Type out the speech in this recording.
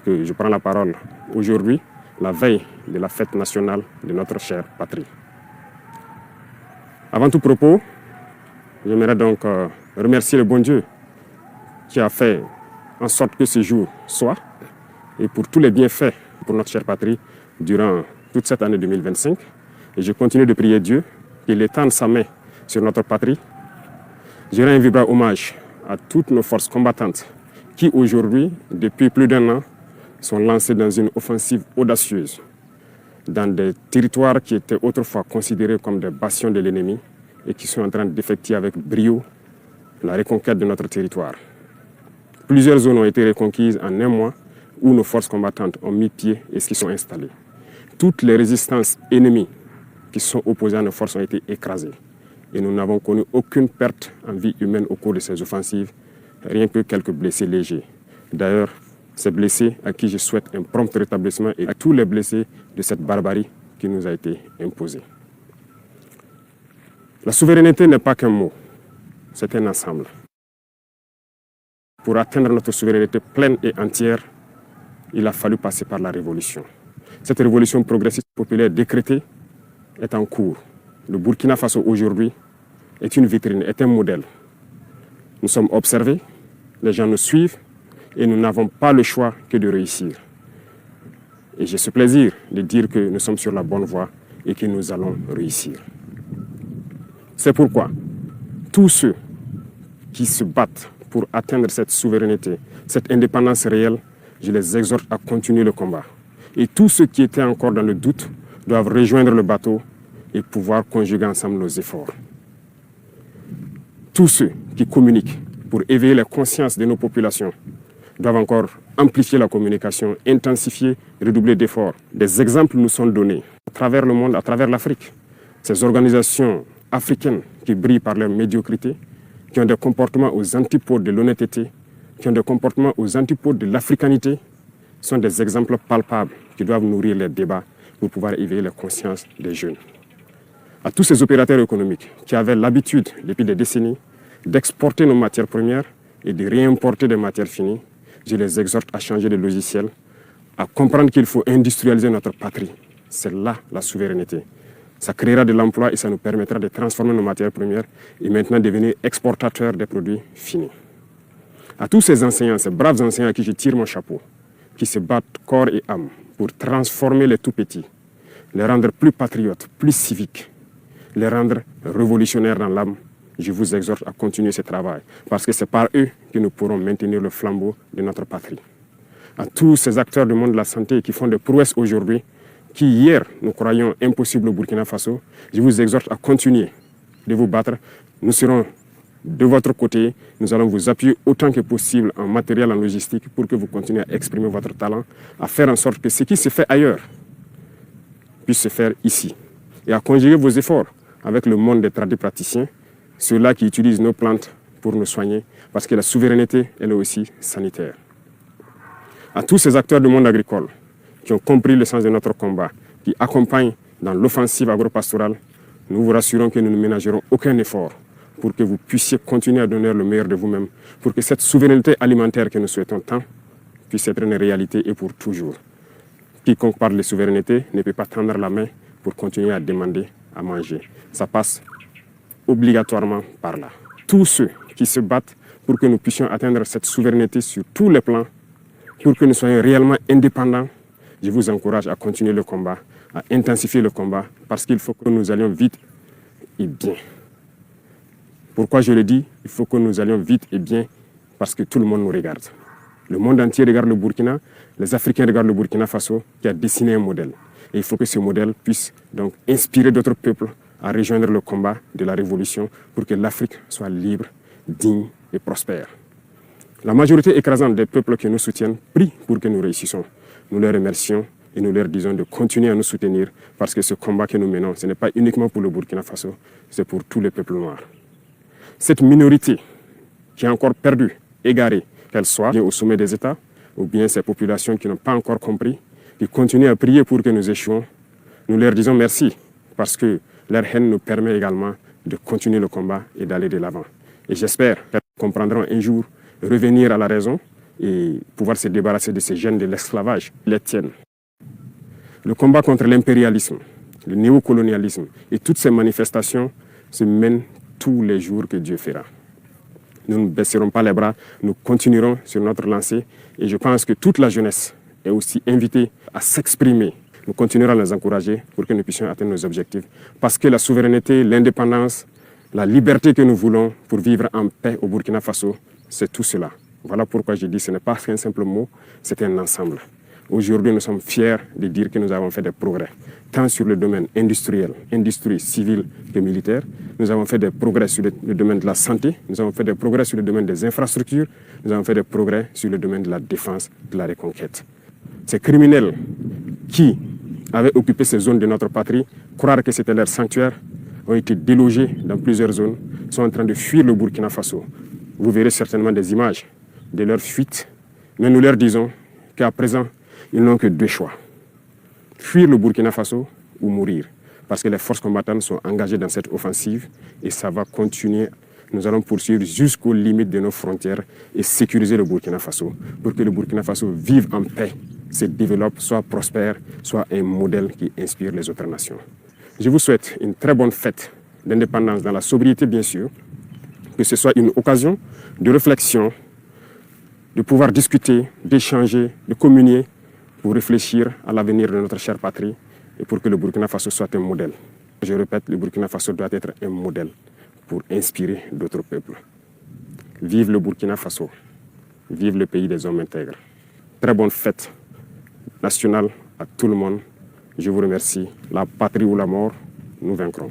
que je prends la parole aujourd'hui, la veille de la fête nationale de notre chère patrie. Avant tout propos, j'aimerais donc remercier le bon Dieu qui a fait en sorte que ce jour soit, et pour tous les bienfaits pour notre chère patrie durant toute cette année 2025. Et je continue de prier Dieu qu'il étende sa main sur notre patrie. Je rends un vibrant hommage à toutes nos forces combattantes qui aujourd'hui, depuis plus d'1 an, sont lancées dans une offensive audacieuse dans des territoires qui étaient autrefois considérés comme des bastions de l'ennemi et qui sont en train d'effectuer avec brio la reconquête de notre territoire. Plusieurs zones ont été reconquises en 1 mois où nos forces combattantes ont mis pied et s'y sont installées. Toutes les résistances ennemies qui sont opposées à nos forces ont été écrasées. Et nous n'avons connu aucune perte en vie humaine au cours de ces offensives, rien que quelques blessés légers. D'ailleurs, ces blessés à qui je souhaite un prompt rétablissement et à tous les blessés de cette barbarie qui nous a été imposée. La souveraineté n'est pas qu'un mot, c'est un ensemble. Pour atteindre notre souveraineté pleine et entière, il a fallu passer par la révolution. Cette révolution progressiste populaire décrétée est en cours. Le Burkina Faso aujourd'hui est une vitrine, est un modèle. Nous sommes observés, les gens nous suivent et nous n'avons pas le choix que de réussir. Et j'ai ce plaisir de dire que nous sommes sur la bonne voie et que nous allons réussir. C'est pourquoi tous ceux qui se battent pour atteindre cette souveraineté, cette indépendance réelle, je les exhorte à continuer le combat. Et tous ceux qui étaient encore dans le doute doivent rejoindre le bateau et pouvoir conjuguer ensemble nos efforts. Tous ceux qui communiquent pour éveiller la conscience de nos populations doivent encore amplifier la communication, intensifier, redoubler d'efforts. Des exemples nous sont donnés à travers le monde, à travers l'Afrique. Ces organisations africaines qui brillent par leur médiocrité, qui ont des comportements aux antipodes de l'honnêteté, qui ont des comportements aux antipodes de l'africanité, sont des exemples palpables qui doivent nourrir les débats pour pouvoir éveiller la conscience des jeunes. À tous ces opérateurs économiques qui avaient l'habitude, depuis des décennies, d'exporter nos matières premières et de réimporter des matières finies, je les exhorte à changer de logiciel, à comprendre qu'il faut industrialiser notre patrie. C'est là la souveraineté. Ça créera de l'emploi et ça nous permettra de transformer nos matières premières et maintenant devenir exportateurs des produits finis. À tous ces enseignants, ces braves enseignants à qui je tire mon chapeau, qui se battent corps et âme pour transformer les tout-petits, les rendre plus patriotes, plus civiques, les rendre révolutionnaires dans l'âme, je vous exhorte à continuer ce travail, parce que c'est par eux que nous pourrons maintenir le flambeau de notre patrie. À tous ces acteurs du monde de la santé qui font des prouesses aujourd'hui, qui hier nous croyions impossibles au Burkina Faso, je vous exhorte à continuer de vous battre. Nous serons de votre côté, nous allons vous appuyer autant que possible en matériel, en logistique, pour que vous continuiez à exprimer votre talent, à faire en sorte que ce qui se fait ailleurs puisse se faire ici. Et à conjuguer vos efforts avec le monde des tradipraticiens, ceux-là qui utilisent nos plantes pour nous soigner, parce que la souveraineté, elle est aussi sanitaire. À tous ces acteurs du monde agricole qui ont compris le sens de notre combat, qui accompagnent dans l'offensive agro-pastorale, nous vous rassurons que nous ne ménagerons aucun effort pour que vous puissiez continuer à donner le meilleur de vous-même, pour que cette souveraineté alimentaire que nous souhaitons tant puisse être une réalité et pour toujours. Quiconque parle de souveraineté ne peut pas tendre la main pour continuer à demander à manger. Ça passe obligatoirement par là. Tous ceux qui se battent pour que nous puissions atteindre cette souveraineté sur tous les plans, pour que nous soyons réellement indépendants, je vous encourage à continuer le combat, à intensifier le combat, parce qu'il faut que nous allions vite et bien. Pourquoi je le dis? Il faut que nous allions vite et bien, parce que tout le monde nous regarde. Le monde entier regarde le Burkina, les Africains regardent le Burkina Faso, qui a dessiné un modèle. Et il faut que ce modèle puisse donc inspirer d'autres peuples à rejoindre le combat de la révolution pour que l'Afrique soit libre, digne et prospère. La majorité écrasante des peuples qui nous soutiennent prie pour que nous réussissions. Nous les remercions et nous leur disons de continuer à nous soutenir parce que ce combat que nous menons, ce n'est pas uniquement pour le Burkina Faso, c'est pour tous les peuples noirs. Cette minorité qui est encore perdue, égarée, qu'elle soit bien au sommet des États ou bien ces populations qui n'ont pas encore compris, qui continuent à prier pour que nous échouons, nous leur disons merci parce que leur haine nous permet également de continuer le combat et d'aller de l'avant. Et j'espère qu'elles comprendront un jour revenir à la raison et pouvoir se débarrasser de ces gènes de l'esclavage, les tiennent. Le combat contre l'impérialisme, le néocolonialisme et toutes ces manifestations se mènent tous les jours que Dieu fera. Nous ne baisserons pas les bras, nous continuerons sur notre lancée et je pense que toute la jeunesse est aussi invitée à s'exprimer. Nous continuerons à les encourager pour que nous puissions atteindre nos objectifs. Parce que la souveraineté, l'indépendance, la liberté que nous voulons pour vivre en paix au Burkina Faso, c'est tout cela. Voilà pourquoi je dis que ce n'est pas qu'un simple mot, c'est un ensemble. Aujourd'hui, nous sommes fiers de dire que nous avons fait des progrès, tant sur le domaine industriel, industrie civile que militaire. Nous avons fait des progrès sur le domaine de la santé, nous avons fait des progrès sur le domaine des infrastructures, nous avons fait des progrès sur le domaine de la défense, de la reconquête. Ces criminels qui avaient occupé ces zones de notre patrie, croire que c'était leur sanctuaire, ont été délogés dans plusieurs zones, sont en train de fuir le Burkina Faso. Vous verrez certainement des images de leur fuite, mais nous leur disons qu'à présent, ils n'ont que deux choix. Fuir le Burkina Faso ou mourir. Parce que les forces combattantes sont engagées dans cette offensive et ça va continuer. Nous allons poursuivre jusqu'aux limites de nos frontières et sécuriser le Burkina Faso pour que le Burkina Faso vive en paix, se développe, soit prospère, soit un modèle qui inspire les autres nations. Je vous souhaite une très bonne fête d'indépendance dans la sobriété, bien sûr, que ce soit une occasion de réflexion, de pouvoir discuter, d'échanger, de communier pour réfléchir à l'avenir de notre chère patrie et pour que le Burkina Faso soit un modèle. Je répète, le Burkina Faso doit être un modèle pour inspirer d'autres peuples. Vive le Burkina Faso, vive le pays des hommes intègres. Très bonne fête nationale à tout le monde. Je vous remercie. La patrie ou la mort, nous vaincrons.